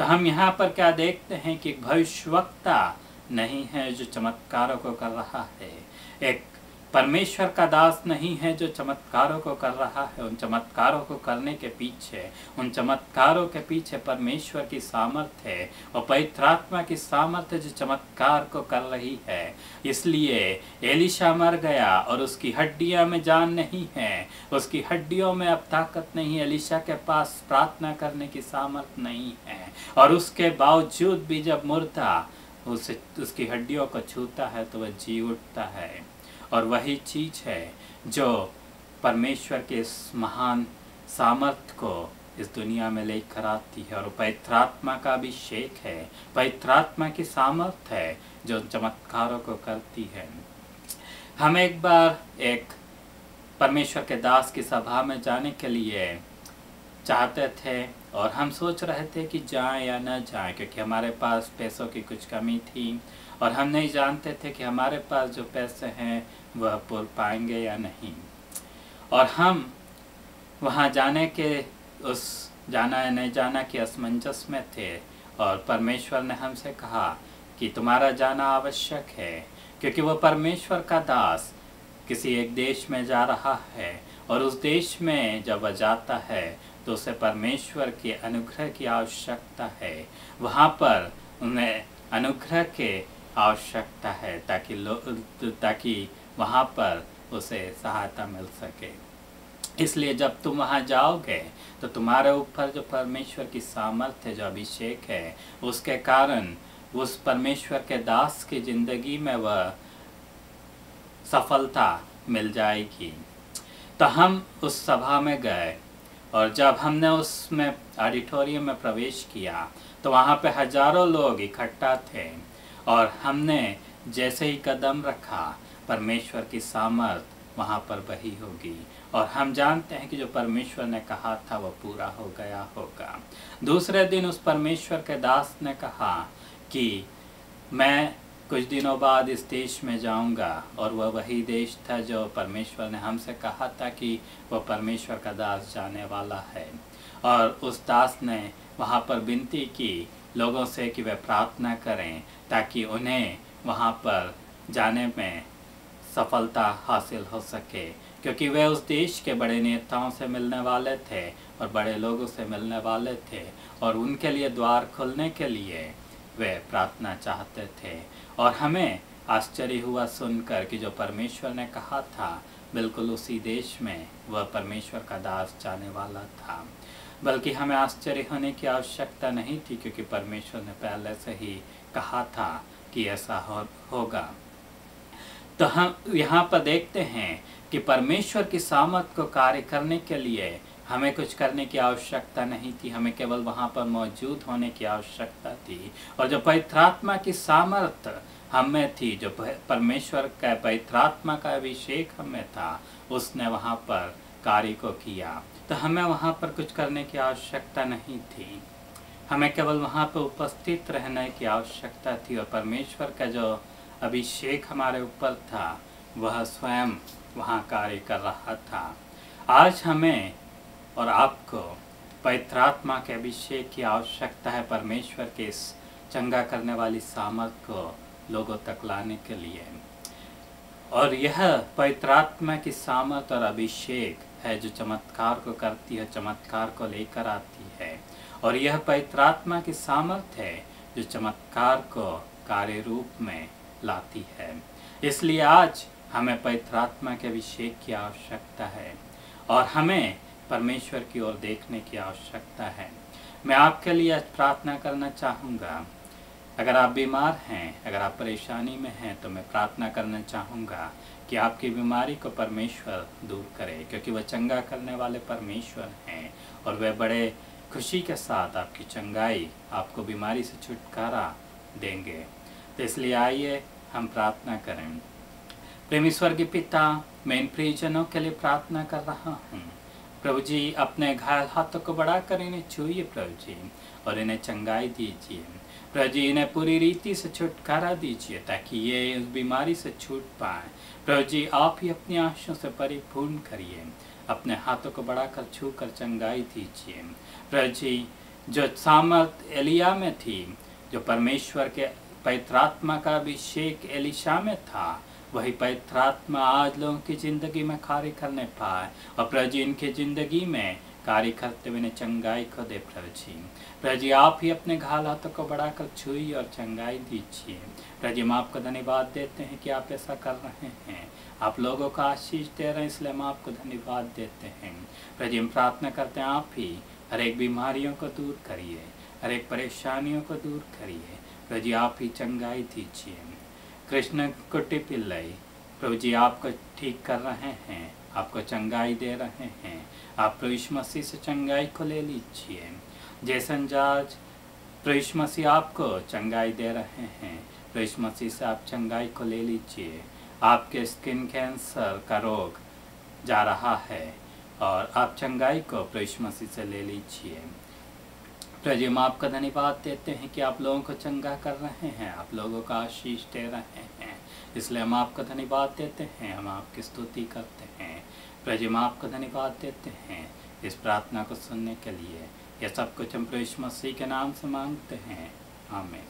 तो हम यहाँ पर क्या देखते हैं कि एक भविष्यवक्ता नहीं है जो चमत्कारों को कर रहा है, एक परमेश्वर का दास नहीं है जो चमत्कारों को कर रहा है। उन चमत्कारों को करने के पीछे, उन चमत्कारों के पीछे परमेश्वर की सामर्थ्य है और पवित्र आत्मा की सामर्थ्य जो चमत्कार को कर रही है। इसलिए एलीशा मर गया और उसकी हड्डियों में जान नहीं है, उसकी हड्डियों में अब ताकत नहीं है, एलीशा के पास प्रार्थना करने की सामर्थ्य नहीं है, और उसके बावजूद भी जब मुर्दा उसकी हड्डियों को छूता है तो वह जी उठता है। और वही चीज़ है जो परमेश्वर के इस महान सामर्थ्य को इस दुनिया में लेकर आती है, और पवित्र आत्मा का अभिषेक है, पवित्र आत्मा की सामर्थ्य है जो चमत्कारों को करती है। हम एक बार एक परमेश्वर के दास की सभा में जाने के लिए चाहते थे और हम सोच रहे थे कि जाएं या न जाएं, क्योंकि हमारे पास पैसों की कुछ कमी थी और हम नहीं जानते थे कि हमारे पास जो पैसे हैं वह पूर पाएंगे या नहीं। और हम वहाँ जाने के उस जाना या नहीं जाना के असमंजस में थे, और परमेश्वर ने हमसे कहा कि तुम्हारा जाना आवश्यक है, क्योंकि वह परमेश्वर का दास किसी एक देश में जा रहा है, और उस देश में जब वह जाता है तो उसे परमेश्वर के अनुग्रह की आवश्यकता है। वहाँ पर उन्हें अनुग्रह के आवश्यकता है ताकि वहाँ पर उसे सहायता मिल सके। इसलिए जब तुम वहाँ जाओगे तो तुम्हारे ऊपर जो परमेश्वर की सामर्थ्य, जो अभिषेक है, उसके कारण उस परमेश्वर के दास की ज़िंदगी में वह सफलता मिल जाएगी। तो हम उस सभा में गए, और जब हमने उसमें ऑडिटोरियम में प्रवेश किया तो वहाँ पे हजारों लोग इकट्ठा थे, और हमने जैसे ही कदम रखा परमेश्वर की सामर्थ वहाँ पर बही होगी, और हम जानते हैं कि जो परमेश्वर ने कहा था वो पूरा हो गया होगा। दूसरे दिन उस परमेश्वर के दास ने कहा कि मैं कुछ दिनों बाद इस देश में जाऊंगा, और वह वही देश था जो परमेश्वर ने हमसे कहा था कि वह परमेश्वर का दास जाने वाला है। और उस दास ने वहाँ पर विनती की लोगों से कि वे प्रार्थना करें ताकि उन्हें वहाँ पर जाने में सफलता हासिल हो सके, क्योंकि वे उस देश के बड़े नेताओं से मिलने वाले थे और बड़े लोगों से मिलने वाले थे, और उनके लिए द्वार खोलने के लिए वे प्रार्थना चाहते थे। और हमें आश्चर्य हुआ सुनकर कि जो परमेश्वर ने कहा था बिल्कुल उसी देश में वह परमेश्वर का दास जाने वाला था। बल्कि हमें आश्चर्य होने की आवश्यकता नहीं थी, क्योंकि परमेश्वर ने पहले से ही कहा था कि ऐसा होगा। तो हम यहाँ पर देखते हैं कि परमेश्वर की सामर्थ को कार्य करने के लिए हमें कुछ करने की आवश्यकता नहीं थी, हमें केवल वहाँ पर मौजूद होने की आवश्यकता थी। और जो पवित्र आत्मा की सामर्थ हमें थी, जो परमेश्वर का पवित्र आत्मा का अभिषेक हमें था, उसने वहाँ पर कार्य को किया। तो हमें वहाँ पर कुछ करने की आवश्यकता नहीं थी, हमें केवल वहाँ पर उपस्थित रहने की आवश्यकता थी। और परमेश्वर का जो अभिषेक हमारे ऊपर था वह स्वयं वहाँ कार्य कर रहा था। आज हमें और आपको पवित्र आत्मा के अभिषेक की आवश्यकता है, परमेश्वर के इस चंगा करने वाली सामर्थ को लोगों तक लाने के लिए। और यह पवित्र आत्मा की सामर्थ और अभिषेक है जो चमत्कार को करती है, चमत्कार को लेकर आती है। और यह पवित्र आत्मा की सामर्थ है जो चमत्कार को कार्य रूप में लाती है। इसलिए आज हमें पवित्र आत्मा के अभिषेक की आवश्यकता है, और हमें परमेश्वर की ओर देखने की आवश्यकता है। मैं आपके लिए आज प्रार्थना करना चाहूँगा। अगर आप बीमार हैं, अगर आप परेशानी में हैं, तो मैं प्रार्थना करना चाहूँगा कि आपकी बीमारी को परमेश्वर दूर करे, क्योंकि वह चंगा करने वाले परमेश्वर हैं, और वह बड़े खुशी के साथ आपकी चंगाई, आपको बीमारी से छुटकारा देंगे। तो इसलिए आइए हम प्रार्थना करें। प्रेमी स्वर्गीय पिता, मैं इन प्रियजनों के लिए प्रार्थना कर रहा हूँ। प्रभु जी, अपने घायल हाथों को बढ़ाकर इन्हें छूइए प्रभु जी, और इन्हें चंगाई दीजिए प्रभु जी, इन्हें पूरी रीति से छुटकारा दीजिए ताकि ये इस बीमारी से छूट पाए। प्रभु जी, आप ही अपनी आशीषों से परिपूर्ण करिए, अपने हाथों को बढ़ाकर छूकर चंगाई दीजिए। प्रभु जी, जो सामर्थ एलिया में थी, जो परमेश्वर के पवित्र आत्मा का अभिषेक एलिशा में था, वही पवित्र आत्मा आज लोगों की ज़िंदगी में कार्य करने पाए और प्रभु जी इनकी ज़िंदगी में कार्य करते हुए चंगाई को दे। प्रभु जी आप ही अपने घायल हाथों को बढ़ाकर छुई और चंगाई दीजिए। प्रभु जी हम आपको धन्यवाद देते हैं कि आप ऐसा कर रहे हैं, आप लोगों को आशीष दे रहे हैं, इसलिए हम आपको धन्यवाद देते हैं। प्रभु जी हम प्रार्थना करते हैं आप ही हर एक बीमारियों को दूर करिए, हर एक परेशानियों को दूर करिए। प्रभु जी आप ही चंगाई दीजिए। कृष्ण कुट्टी पिल्लई प्रभु जी आपको ठीक कर रहे हैं, आपको चंगाई दे रहे हैं। आप प्रभु यीशु मसीह से चंगाई को ले लीजिए। जैसन जॉर्ज प्रभु यीशु मसीह आपको चंगाई दे रहे हैं, प्रभु यीशु मसीह से आप चंगाई को ले लीजिए। आपके स्किन कैंसर का रोग जा रहा है और आप चंगाई को प्रभु यीशु मसीह से ले लीजिए। प्रभु जी हम आपका धन्यवाद देते हैं कि आप लोगों को चंगा कर रहे हैं, आप लोगों का आशीष दे रहे हैं, इसलिए हम आपका धन्यवाद देते हैं, हम आपकी स्तुति करते हैं। प्रभु जी हम आपका धन्यवाद देते हैं इस प्रार्थना को सुनने के लिए। यह सब कुछ हम प्रभु यीशु मसीह के नाम से मांगते हैं, आमीन।